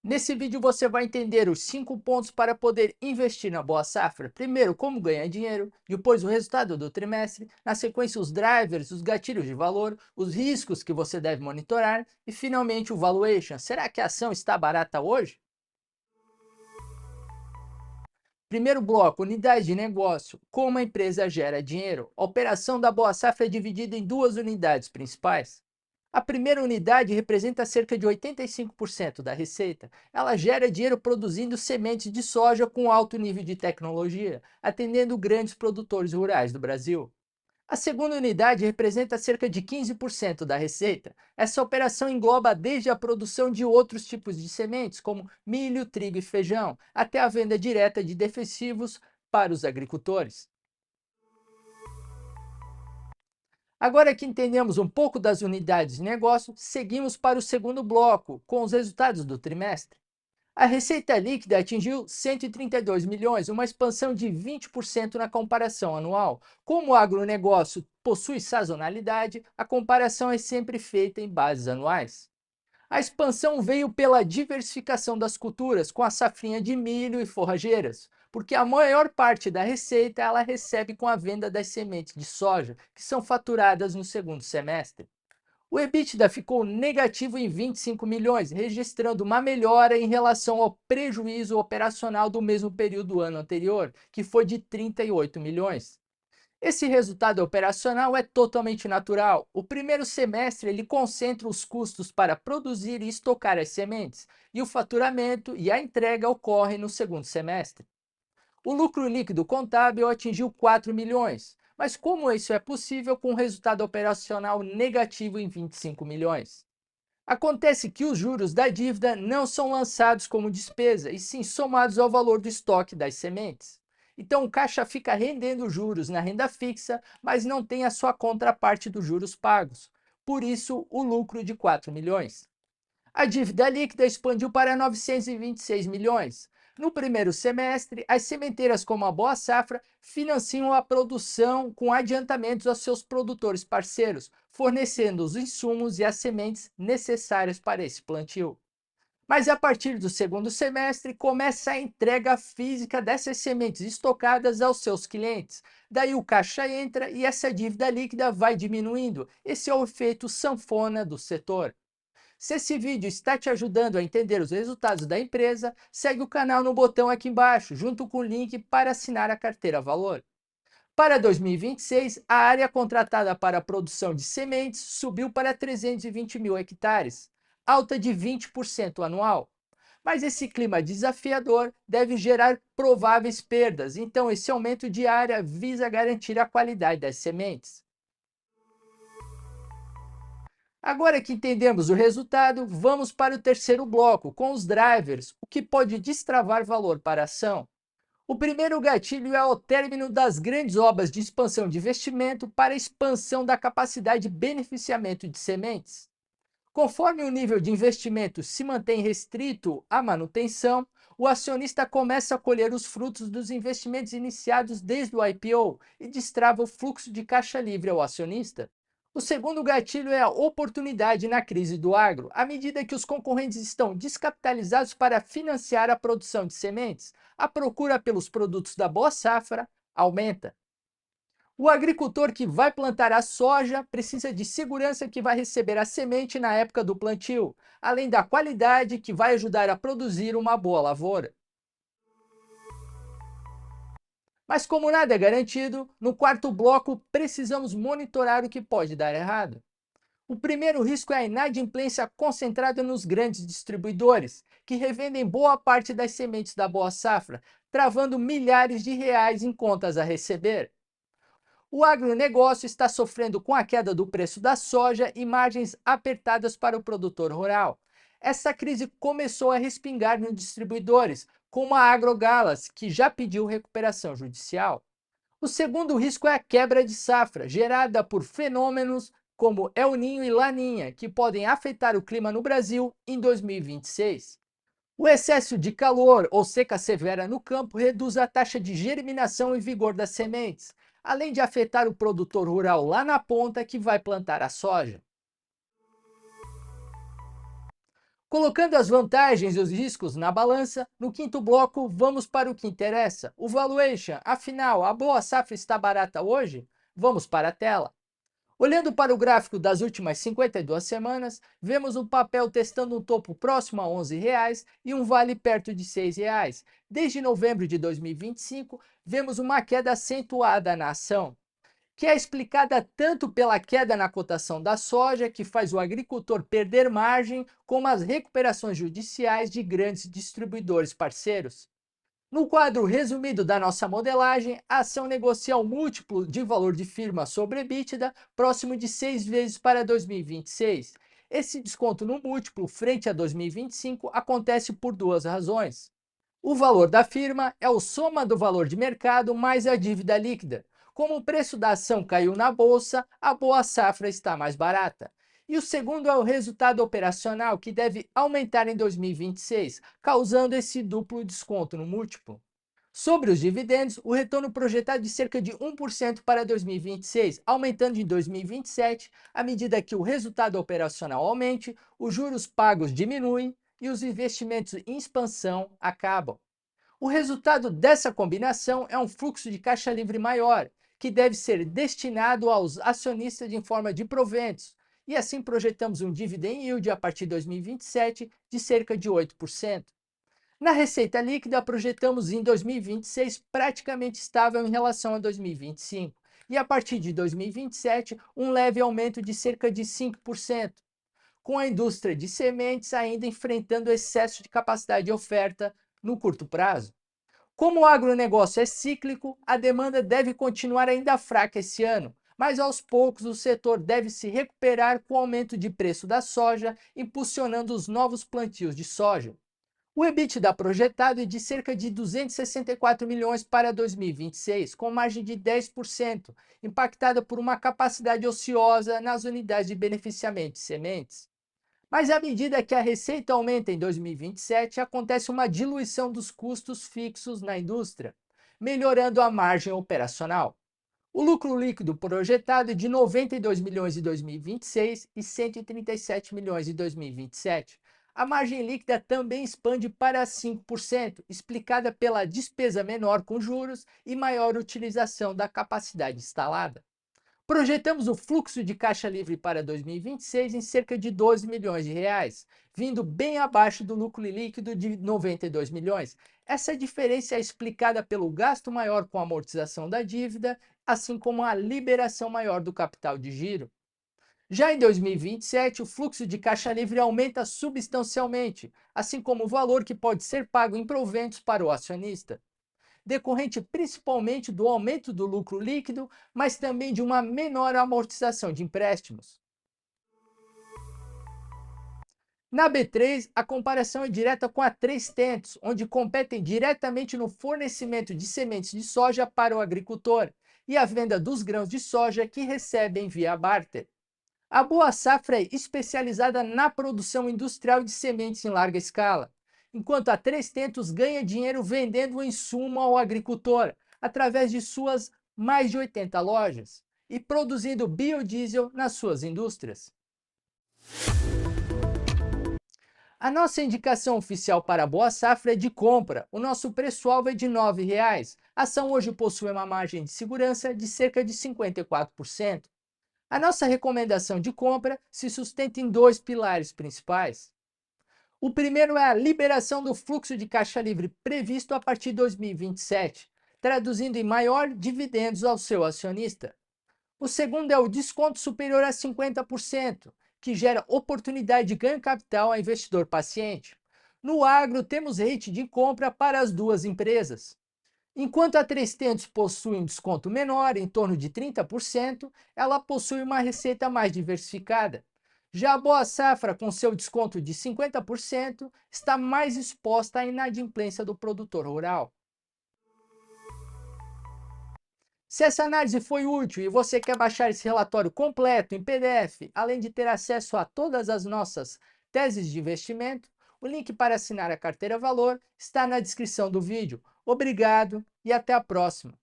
Nesse vídeo você vai entender os 5 pontos para poder investir na boa safra. Primeiro, como ganhar dinheiro, depois o resultado do trimestre, na sequência os drivers, os gatilhos de valor, os riscos que você deve monitorar e finalmente o valuation. Será que a ação está barata hoje? Primeiro bloco, unidade de negócio. Como a empresa gera dinheiro? A operação da boa safra é dividida em duas unidades principais. A primeira unidade representa cerca de 85% da receita. Ela gera dinheiro produzindo sementes de soja com alto nível de tecnologia, atendendo grandes produtores rurais do Brasil. A segunda unidade representa cerca de 15% da receita. Essa operação engloba desde a produção de outros tipos de sementes, como milho, trigo e feijão, até a venda direta de defensivos para os agricultores. Agora que entendemos um pouco das unidades de negócio, seguimos para o segundo bloco, com os resultados do trimestre. A receita líquida atingiu 132 milhões, uma expansão de 20% na comparação anual. Como o agronegócio possui sazonalidade, a comparação é sempre feita em bases anuais. A expansão veio pela diversificação das culturas, com a safrinha de milho e forrageiras, porque a maior parte da receita ela recebe com a venda das sementes de soja, que são faturadas no segundo semestre. O EBITDA ficou negativo em 25 milhões, registrando uma melhora em relação ao prejuízo operacional do mesmo período do ano anterior, que foi de 38 milhões. Esse resultado operacional é totalmente natural. O primeiro semestre ele concentra os custos para produzir e estocar as sementes, e o faturamento e a entrega ocorrem no segundo semestre. O lucro líquido contábil atingiu 4 milhões, mas como isso é possível com um resultado operacional negativo em 25 milhões? Acontece que os juros da dívida não são lançados como despesa, e sim somados ao valor do estoque das sementes. Então, o caixa fica rendendo juros na renda fixa, mas não tem a sua contraparte dos juros pagos. Por isso, o lucro de 4 milhões. A dívida líquida expandiu para 926 milhões. No primeiro semestre, as sementeiras como a Boa Safra financiam a produção com adiantamentos aos seus produtores parceiros, fornecendo os insumos e as sementes necessárias para esse plantio. Mas a partir do segundo semestre, começa a entrega física dessas sementes estocadas aos seus clientes. Daí o caixa entra e essa dívida líquida vai diminuindo. Esse é o efeito sanfona do setor. Se esse vídeo está te ajudando a entender os resultados da empresa, segue o canal no botão aqui embaixo, junto com o link para assinar a carteira Valor. Para 2026, a área contratada para a produção de sementes subiu para 320 mil hectares, alta de 20% anual. Mas esse clima desafiador deve gerar prováveis perdas, então esse aumento de área visa garantir a qualidade das sementes. Agora que entendemos o resultado, vamos para o terceiro bloco, com os drivers, o que pode destravar valor para a ação. O primeiro gatilho é o término das grandes obras de expansão de investimento para a expansão da capacidade de beneficiamento de sementes. Conforme o nível de investimento se mantém restrito à manutenção, o acionista começa a colher os frutos dos investimentos iniciados desde o IPO e destrava o fluxo de caixa livre ao acionista. O segundo gatilho é a oportunidade na crise do agro. À medida que os concorrentes estão descapitalizados para financiar a produção de sementes, a procura pelos produtos da boa safra aumenta. O agricultor que vai plantar a soja precisa de segurança que vai receber a semente na época do plantio, além da qualidade que vai ajudar a produzir uma boa lavoura. Mas como nada é garantido, no quarto bloco precisamos monitorar o que pode dar errado. O primeiro risco é a inadimplência concentrada nos grandes distribuidores, que revendem boa parte das sementes da boa safra, travando milhares de reais em contas a receber. O agronegócio está sofrendo com a queda do preço da soja e margens apertadas para o produtor rural. Essa crise começou a respingar nos distribuidores, como a Agrogalas, que já pediu recuperação judicial. O segundo risco é a quebra de safra, gerada por fenômenos como El Niño e Laninha, que podem afetar o clima no Brasil em 2026. O excesso de calor ou seca severa no campo reduz a taxa de germinação e vigor das sementes, além de afetar o produtor rural lá na ponta que vai plantar a soja. Colocando as vantagens e os riscos na balança, no quinto bloco vamos para o que interessa, o valuation. Afinal, a Boa Safra está barata hoje? Vamos para a tela. Olhando para o gráfico das últimas 52 semanas, vemos o papel testando um topo próximo a R$ 11,00 e um vale perto de R$ 6,00. Desde novembro de 2025, vemos uma queda acentuada na ação, que é explicada tanto pela queda na cotação da soja, que faz o agricultor perder margem, como as recuperações judiciais de grandes distribuidores parceiros. No quadro resumido da nossa modelagem, a ação negocia um múltiplo de valor de firma sobre EBITDA próximo de 6 vezes para 2026. Esse desconto no múltiplo frente a 2025 acontece por duas razões. O valor da firma é o soma do valor de mercado mais a dívida líquida. Como o preço da ação caiu na bolsa, a Boa Safra está mais barata. E o segundo é o resultado operacional, que deve aumentar em 2026, causando esse duplo desconto no múltiplo. Sobre os dividendos, o retorno projetado é de cerca de 1% para 2026, aumentando em 2027 à medida que o resultado operacional aumente, os juros pagos diminuem e os investimentos em expansão acabam. O resultado dessa combinação é um fluxo de caixa livre maior, que deve ser destinado aos acionistas em forma de proventos, e assim projetamos um dividend yield a partir de 2027 de cerca de 8%. Na receita líquida, projetamos em 2026 praticamente estável em relação a 2025, e a partir de 2027 um leve aumento de cerca de 5%, com a indústria de sementes ainda enfrentando excesso de capacidade de oferta no curto prazo. Como o agronegócio é cíclico, a demanda deve continuar ainda fraca esse ano, mas aos poucos o setor deve se recuperar com o aumento de preço da soja, impulsionando os novos plantios de soja. O EBITDA projetado é de cerca de 264 milhões para 2026, com margem de 10%, impactada por uma capacidade ociosa nas unidades de beneficiamento de sementes. Mas à medida que a receita aumenta em 2027, acontece uma diluição dos custos fixos na indústria, melhorando a margem operacional. O lucro líquido projetado é de 92 milhões em 2026 e 137 milhões em 2027. A margem líquida também expande para 5%, explicada pela despesa menor com juros e maior utilização da capacidade instalada. Projetamos o fluxo de caixa livre para 2026 em cerca de 12 milhões de reais, vindo bem abaixo do lucro líquido de 92 milhões. Essa diferença é explicada pelo gasto maior com a amortização da dívida, assim como a liberação maior do capital de giro. Já em 2027, o fluxo de caixa livre aumenta substancialmente, assim como o valor que pode ser pago em proventos para o acionista, decorrente principalmente do aumento do lucro líquido, mas também de uma menor amortização de empréstimos. Na B3, a comparação é direta com a Três Tentos, onde competem diretamente no fornecimento de sementes de soja para o agricultor e a venda dos grãos de soja que recebem via barter. A Boa Safra é especializada na produção industrial de sementes em larga escala, enquanto a Três Tentos ganha dinheiro vendendo o insumo ao agricultor, através de suas mais de 80 lojas, e produzindo biodiesel nas suas indústrias. A nossa indicação oficial para a Boa Safra é de compra. O nosso preço-alvo é de R$ 9,00. A ação hoje possui uma margem de segurança de cerca de 54%. A nossa recomendação de compra se sustenta em dois pilares principais. O primeiro é a liberação do fluxo de caixa livre previsto a partir de 2027, traduzindo em maior dividendos ao seu acionista. O segundo é o desconto superior a 50%, que gera oportunidade de ganho capital a investidor paciente. No agro, temos rate de compra para as duas empresas. Enquanto a 300 possui um desconto menor, em torno de 30%, ela possui uma receita mais diversificada. Já a Boa Safra, com seu desconto de 50%, está mais exposta à inadimplência do produtor rural. Se essa análise foi útil e você quer baixar esse relatório completo em PDF, além de ter acesso a todas as nossas teses de investimento, o link para assinar a carteira Valor está na descrição do vídeo. Obrigado e até a próxima!